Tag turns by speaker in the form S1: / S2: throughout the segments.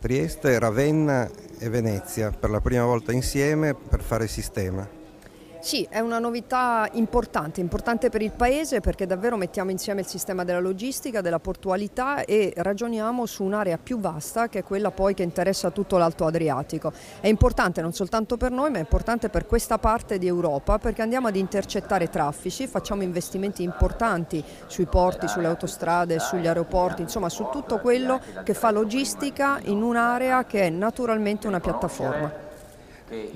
S1: Trieste, Ravenna e Venezia per la prima volta insieme per fare sistema.
S2: Sì, è una novità importante per il Paese perché davvero mettiamo insieme il sistema della logistica, della portualità e ragioniamo su un'area più vasta che è quella poi che interessa tutto l'Alto Adriatico. È importante non soltanto per noi ma è importante per questa parte di Europa perché andiamo ad intercettare traffici, facciamo investimenti importanti sui porti, sulle autostrade, sugli aeroporti, insomma su tutto quello che fa logistica in un'area che è naturalmente una piattaforma.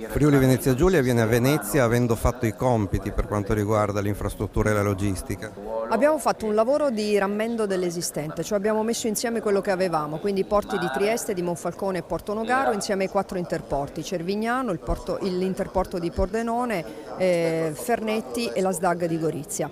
S1: Friuli Venezia Giulia viene a Venezia avendo fatto i compiti per quanto riguarda l'infrastruttura e la logistica.
S2: Abbiamo fatto un lavoro di rammendo dell'esistente, cioè abbiamo messo insieme quello che avevamo, quindi i porti di Trieste, di Monfalcone e Porto Nogaro insieme ai 4 interporti, Cervignano, l'interporto di Pordenone, Fernetti e la SDAG di Gorizia.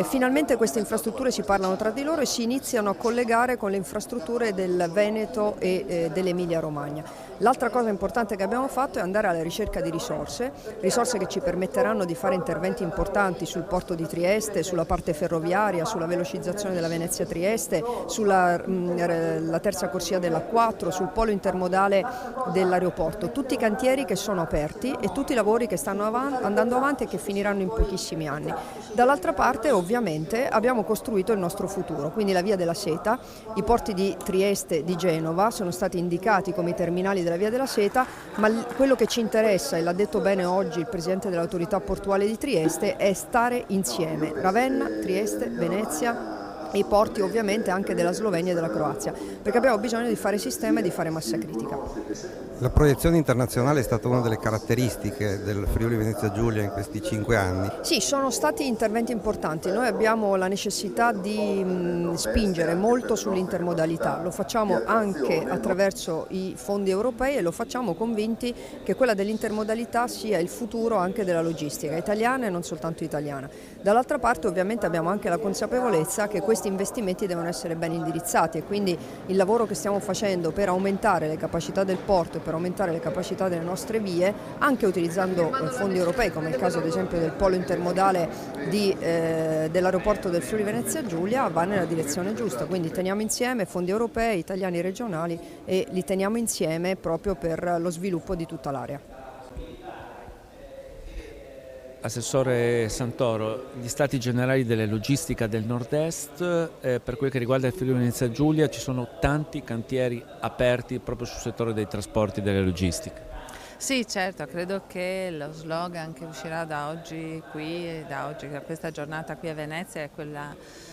S2: Finalmente queste infrastrutture si parlano tra di loro e si iniziano a collegare con le infrastrutture del Veneto e dell'Emilia Romagna. L'altra cosa importante che abbiamo fatto è andare alla ricerca di risorse che ci permetteranno di fare interventi importanti sul porto di Trieste, sulla parte ferroviaria, sulla velocizzazione della Venezia-Trieste, sulla la terza corsia della 4, sul polo intermodale dell'aeroporto. Tutti i cantieri che sono aperti e tutti i lavori che stanno andando avanti e che finiranno in pochissimi anni. Dall'altra parte ovviamente abbiamo costruito il nostro futuro, quindi la via della seta, i porti di Trieste e di Genova sono stati indicati come i terminali della via della seta, ma quello che ci interessa, e l'ha detto bene oggi il presidente dell'autorità portuale di Trieste, è stare insieme, Ravenna, Trieste, Venezia e i porti ovviamente anche della Slovenia e della Croazia, perché abbiamo bisogno di fare sistema e di fare massa critica.
S1: La proiezione internazionale è stata una delle caratteristiche del Friuli Venezia Giulia in questi 5 anni.
S2: Sì, sono stati interventi importanti. Noi abbiamo la necessità di spingere molto sull'intermodalità, lo facciamo anche attraverso i fondi europei e lo facciamo convinti che quella dell'intermodalità sia il futuro anche della logistica italiana e non soltanto italiana. Dall'altra parte ovviamente abbiamo anche la consapevolezza che questi investimenti devono essere ben indirizzati e quindi il lavoro che stiamo facendo per aumentare le capacità del porto e per aumentare le capacità delle nostre vie, anche utilizzando fondi europei, come il caso ad esempio del polo intermodale dell'aeroporto del Friuli Venezia Giulia, va nella direzione giusta. Quindi teniamo insieme fondi europei, italiani, regionali e li teniamo insieme proprio per lo sviluppo di tutta l'area.
S3: Assessore Santoro, gli stati generali della logistica del nord-est, per quel che riguarda il Friuli Venezia Giulia ci sono tanti cantieri aperti proprio sul settore dei trasporti e delle logistiche.
S4: Sì, certo, credo che lo slogan che uscirà da oggi qui, da questa giornata qui a Venezia, è quella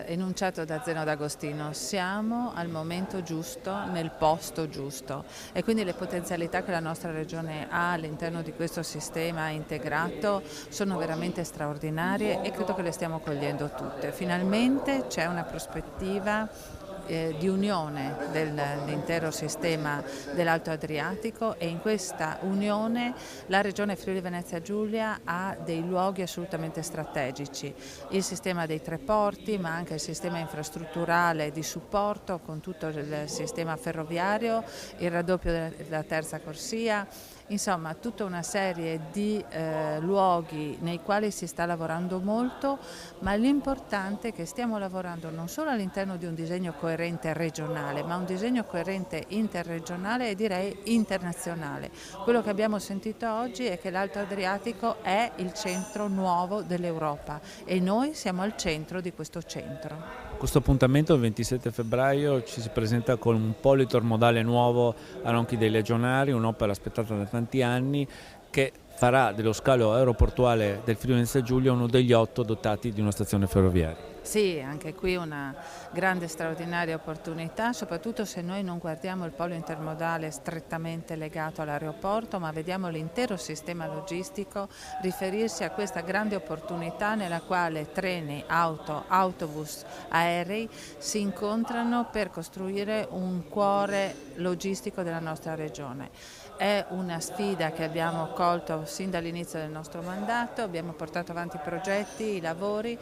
S4: enunciato da Zeno D'Agostino: siamo al momento giusto, nel posto giusto, e quindi le potenzialità che la nostra regione ha all'interno di questo sistema integrato sono veramente straordinarie e credo che le stiamo cogliendo tutte. Finalmente c'è una prospettiva di unione dell'intero sistema dell'Alto Adriatico, e in questa unione la Regione Friuli Venezia Giulia ha dei luoghi assolutamente strategici: il sistema dei 3 porti, ma anche il sistema infrastrutturale di supporto con tutto il sistema ferroviario, il raddoppio della terza corsia. Insomma, tutta una serie di luoghi nei quali si sta lavorando molto, ma l'importante è che stiamo lavorando non solo all'interno di un disegno coerente regionale, ma un disegno coerente interregionale e direi internazionale. Quello che abbiamo sentito oggi è che l'Alto Adriatico è il centro nuovo dell'Europa e noi siamo al centro di questo centro.
S3: Questo appuntamento il 27 febbraio ci si presenta con un polo intermodale nuovo a Ronchi dei Legionari, un'opera aspettata da tanti anni che farà dello scalo aeroportuale del Friuli Venezia Giulia uno degli 8 dotati di una stazione ferroviaria.
S4: Sì, anche qui una grande straordinaria opportunità, soprattutto se noi non guardiamo il polo intermodale strettamente legato all'aeroporto, ma vediamo l'intero sistema logistico riferirsi a questa grande opportunità nella quale treni, auto, autobus, aerei si incontrano per costruire un cuore logistico della nostra regione. È una sfida che abbiamo colto sin dall'inizio del nostro mandato, abbiamo portato avanti i progetti, i lavori,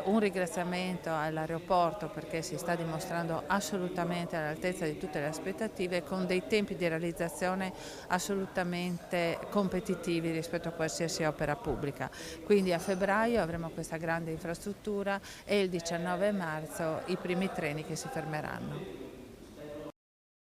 S4: un ringraziamento all'aeroporto perché si sta dimostrando assolutamente all'altezza di tutte le aspettative, con dei tempi di realizzazione assolutamente competitivi rispetto a qualsiasi opera pubblica. Quindi a febbraio avremo questa grande infrastruttura e il 19 marzo i primi treni che si fermeranno.